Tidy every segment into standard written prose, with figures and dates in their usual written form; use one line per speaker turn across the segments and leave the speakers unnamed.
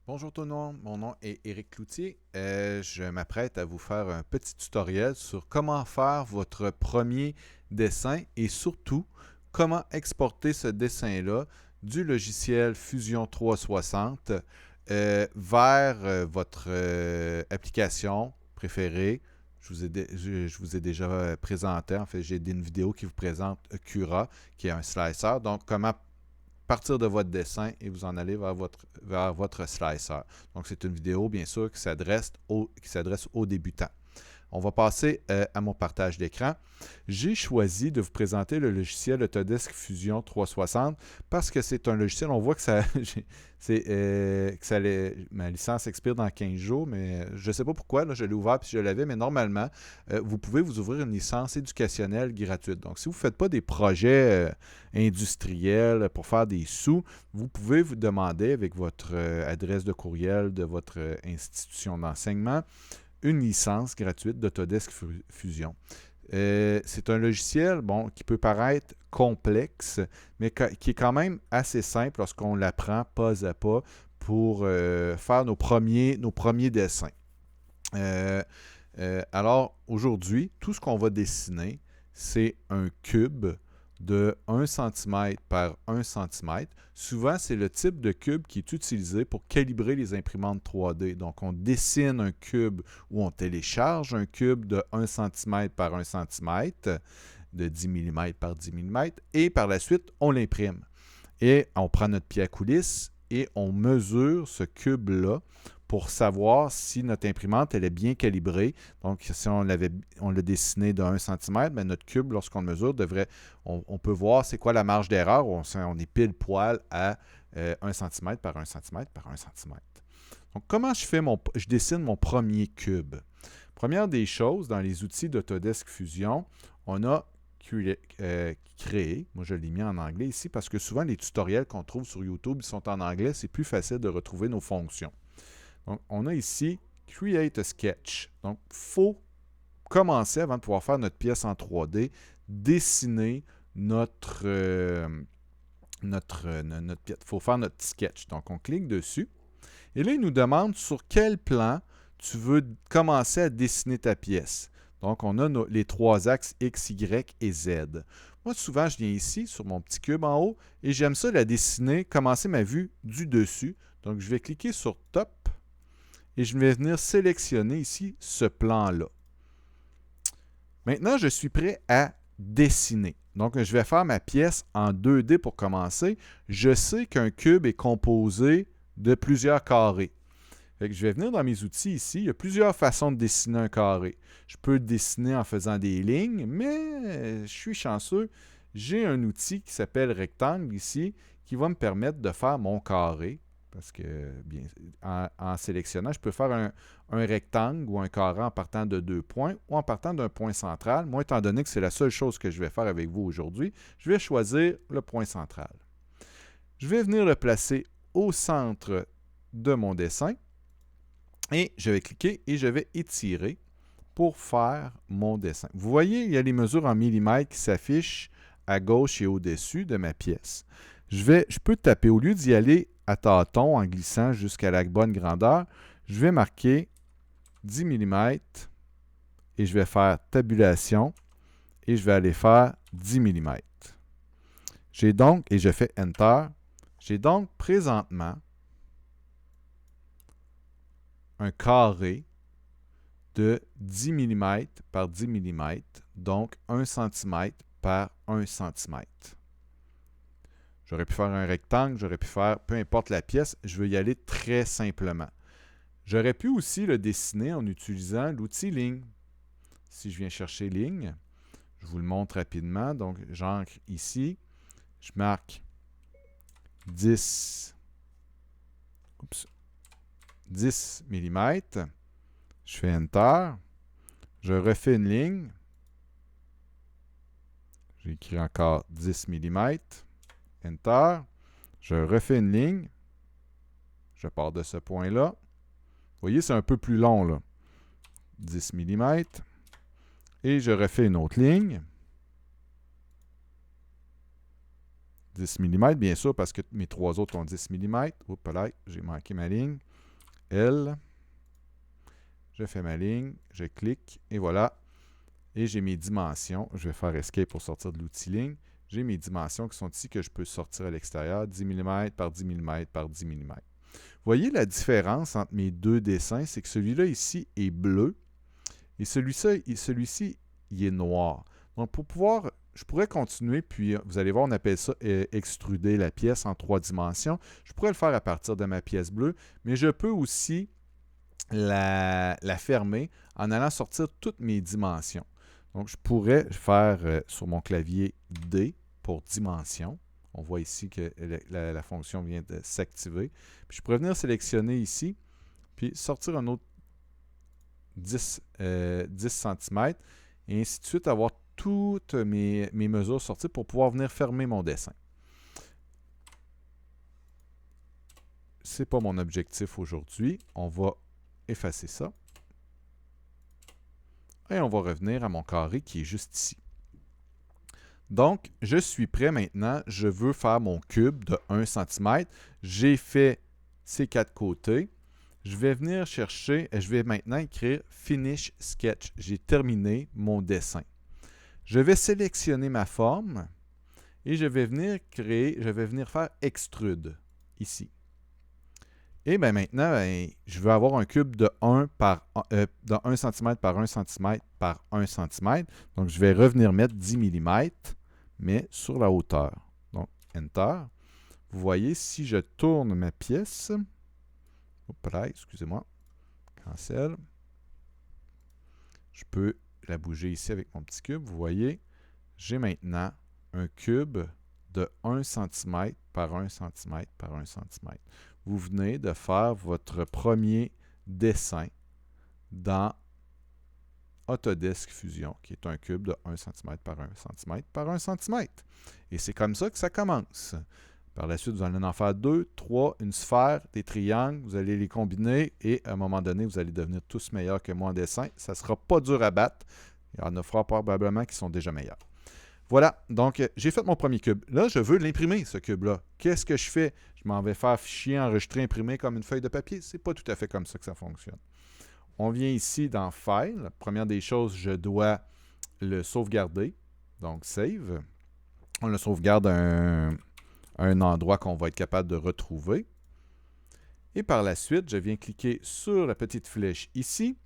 Bonjour tout le monde, mon nom est Éric Cloutier. Je m'apprête à vous faire un petit tutoriel sur comment faire votre premier dessin et surtout comment exporter ce dessin-là du logiciel Fusion 360 vers votre application préférée. Je vous ai déjà présenté, en fait, j'ai une vidéo qui vous présente Cura, qui est un slicer. Donc, comment partir de votre dessin et vous en allez vers votre slicer. Donc, c'est une vidéo, bien sûr, qui s'adresse aux débutants. On va passer à mon partage d'écran. J'ai choisi de vous présenter le logiciel Autodesk Fusion 360 parce que c'est un logiciel, on voit que ma licence expire dans 15 jours, mais je ne sais pas pourquoi, là, je l'ai ouvert puis je l'avais, mais normalement, vous pouvez vous ouvrir une licence éducationnelle gratuite. Donc, si vous ne faites pas des projets industriels pour faire des sous, vous pouvez vous demander avec votre adresse de courriel de votre institution d'enseignement une licence gratuite d'Autodesk Fusion. C'est un logiciel qui peut paraître complexe, mais qui est quand même assez simple lorsqu'on l'apprend pas à pas pour faire nos premiers dessins. Alors, aujourd'hui, tout ce qu'on va dessiner, c'est un cube de 1 cm par 1 cm. Souvent, c'est le type de cube qui est utilisé pour calibrer les imprimantes 3D. Donc, on dessine un cube ou on télécharge un cube de 1 cm par 1 cm, de 10 mm par 10 mm, et par la suite, on l'imprime. Et on prend notre pied à coulisse et on mesure ce cube-là pour savoir si notre imprimante elle est bien calibrée. Donc, si on l'a dessiné de 1 cm, mais notre cube, lorsqu'on le mesure, on peut voir c'est quoi la marge d'erreur. On est pile poil à 1 cm par 1 cm par 1 cm. Donc, comment je dessine mon premier cube? Première des choses, dans les outils d'Autodesk Fusion, on a créé. Moi, je l'ai mis en anglais ici parce que souvent, les tutoriels qu'on trouve sur YouTube sont en anglais. C'est plus facile de retrouver nos fonctions. Donc, on a ici Create a Sketch. Donc, il faut commencer, avant de pouvoir faire notre pièce en 3D, dessiner notre pièce. Il faut faire notre sketch. Donc, on clique dessus. Et là, il nous demande sur quel plan tu veux commencer à dessiner ta pièce. Donc, on a les trois axes X, Y et Z. Moi, souvent, je viens ici, sur mon petit cube en haut, et j'aime ça la dessiner, commencer ma vue du dessus. Donc, je vais cliquer sur Top, et je vais venir sélectionner ici ce plan-là. Maintenant, je suis prêt à dessiner. Donc, je vais faire ma pièce en 2D pour commencer. Je sais qu'un cube est composé de plusieurs carrés. Fait que je vais venir dans mes outils ici. Il y a plusieurs façons de dessiner un carré. Je peux le dessiner en faisant des lignes, mais je suis chanceux. J'ai un outil qui s'appelle rectangle ici qui va me permettre de faire mon carré. Parce que bien, en sélectionnant, je peux faire un rectangle ou un carré en partant de 2 points ou en partant d'un point central. Moi, étant donné que c'est la seule chose que je vais faire avec vous aujourd'hui, je vais choisir le point central. Je vais venir le placer au centre de mon dessin. Et je vais cliquer et je vais étirer pour faire mon dessin. Vous voyez, il y a les mesures en millimètres qui s'affichent à gauche et au-dessus de ma pièce. Je peux taper, au lieu d'y aller à tâtons en glissant jusqu'à la bonne grandeur, je vais marquer 10 mm et je vais faire tabulation et je vais aller faire 10 mm. J'ai donc, et je fais Enter, j'ai donc présentement un carré de 10 mm par 10 mm, donc 1 cm par 1 cm. J'aurais pu faire un rectangle, j'aurais pu faire, peu importe la pièce, je veux y aller très simplement. J'aurais pu aussi le dessiner en utilisant l'outil ligne. Si je viens chercher ligne, je vous le montre rapidement. Donc, j'ancre ici, je marque 10 mm, je fais Enter, je refais une ligne, j'écris encore 10 mm, Enter, je refais une ligne, je pars de ce point-là. Vous voyez, c'est un peu plus long, là. 10 mm, et je refais une autre ligne. 10 mm, bien sûr, parce que mes trois autres ont 10 mm. Oups là, j'ai manqué ma ligne. L. Je fais ma ligne, je clique et voilà. Et j'ai mes dimensions. Je vais faire Escape pour sortir de l'outil ligne. J'ai mes dimensions qui sont ici que je peux sortir à l'extérieur. 10 mm par 10 mm par 10 mm. Vous voyez la différence entre mes deux dessins, c'est que celui-là ici est bleu et celui-ci, il est noir. Donc, pour pouvoir, je pourrais continuer, puis vous allez voir, on appelle ça extruder la pièce en 3 dimensions. Je pourrais le faire à partir de ma pièce bleue, mais je peux aussi la fermer en allant sortir toutes mes dimensions. Donc, je pourrais faire sur mon clavier D pour dimension. On voit ici que la fonction vient de s'activer. Puis je pourrais venir sélectionner ici, puis sortir un autre 10 cm, et ainsi de suite, avoir toutes mes mesures sorties pour pouvoir venir fermer mon dessin. Ce n'est pas mon objectif aujourd'hui. On va effacer ça. Et on va revenir à mon carré qui est juste ici. Donc, je suis prêt maintenant. Je veux faire mon cube de 1 cm. J'ai fait ces 4 côtés. Je vais venir chercher, je vais maintenant écrire Finish Sketch. J'ai terminé mon dessin. Je vais sélectionner ma forme et je vais venir faire Extrude ici. Et bien maintenant, je veux avoir un cube de 1 cm par 1 cm par 1 cm. Donc, je vais revenir mettre 10 mm, mais sur la hauteur. Donc, Enter. Vous voyez, si je tourne ma pièce, excusez-moi, Cancel. Je peux la bouger ici avec mon petit cube. Vous voyez, j'ai maintenant un cube de 1 cm par 1 cm par 1 cm. Vous venez de faire votre premier dessin dans Autodesk Fusion, qui est un cube de 1 cm par 1 cm par 1 cm. Et c'est comme ça que ça commence. Par la suite, vous allez en faire 2, 3, une sphère, des triangles, vous allez les combiner et à un moment donné, vous allez devenir tous meilleurs que moi en dessin. Ça ne sera pas dur à battre. Il y en a fort probablement qui sont déjà meilleurs. Voilà, donc j'ai fait mon premier cube. Là, je veux l'imprimer, ce cube-là. Qu'est-ce que je fais? Je m'en vais faire fichier, enregistrer, imprimer comme une feuille de papier. Ce n'est pas tout à fait comme ça que ça fonctionne. On vient ici dans File. Première des choses, je dois le sauvegarder. Donc, Save. On le sauvegarde à un endroit qu'on va être capable de retrouver. Et par la suite, je viens cliquer sur la petite flèche ici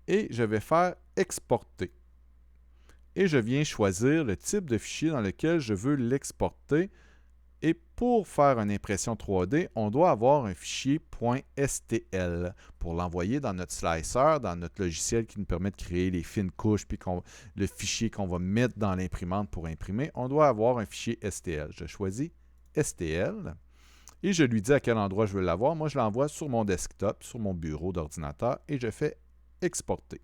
et je vais faire Exporter. Et je viens choisir le type de fichier dans lequel je veux l'exporter. Et pour faire une impression 3D, on doit avoir un fichier .stl pour l'envoyer dans notre slicer, dans notre logiciel qui nous permet de créer les fines couches, puis le fichier qu'on va mettre dans l'imprimante pour imprimer. On doit avoir un fichier STL. Je choisis STL et je lui dis à quel endroit je veux l'avoir. Moi, je l'envoie sur mon desktop, sur mon bureau d'ordinateur et je fais exporter.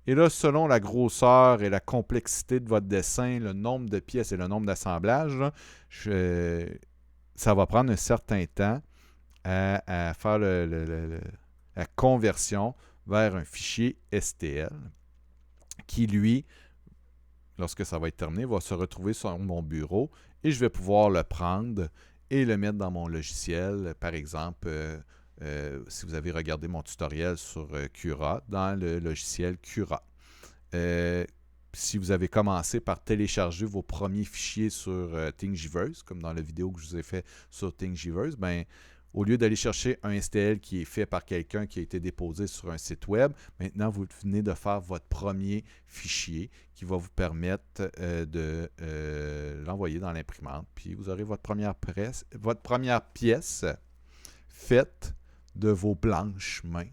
Et là, selon la grosseur et la complexité de votre dessin, le nombre de pièces et le nombre d'assemblages, ça va prendre un certain temps à faire la conversion vers un fichier STL qui, lui, lorsque ça va être terminé, va se retrouver sur mon bureau et je vais pouvoir le prendre et le mettre dans mon logiciel. Par exemple, si vous avez regardé mon tutoriel sur Cura, dans le logiciel Cura. Si vous avez commencé par télécharger vos premiers fichiers sur Thingiverse, comme dans la vidéo que je vous ai fait sur Thingiverse, ben, au lieu d'aller chercher un STL qui est fait par quelqu'un qui a été déposé sur un site web, maintenant vous venez de faire votre premier fichier qui va vous permettre de l'envoyer dans l'imprimante. Puis vous aurez votre première pièce faite de vos blanches mains.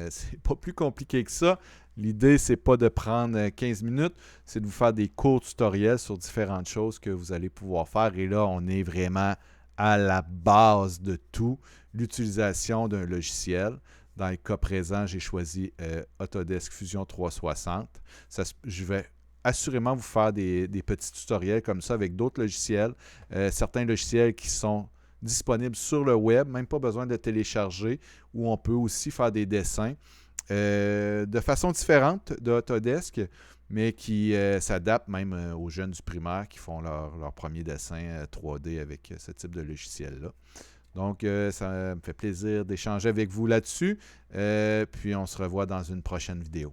C'est pas plus compliqué que ça. L'idée, c'est pas de prendre 15 minutes, c'est de vous faire des courts tutoriels sur différentes choses que vous allez pouvoir faire. Et là, on est vraiment à la base de tout, l'utilisation d'un logiciel. Dans le cas présent, j'ai choisi Autodesk Fusion 360. Je vais assurément vous faire des petits tutoriels comme ça avec d'autres logiciels. Certains logiciels qui sont disponibles sur le web, même pas besoin de le télécharger, où on peut aussi faire des dessins de façon différente de Autodesk, mais qui s'adaptent même aux jeunes du primaire qui font leur premier dessin 3D avec ce type de logiciel-là. Donc, ça me fait plaisir d'échanger avec vous là-dessus. Puis, on se revoit dans une prochaine vidéo.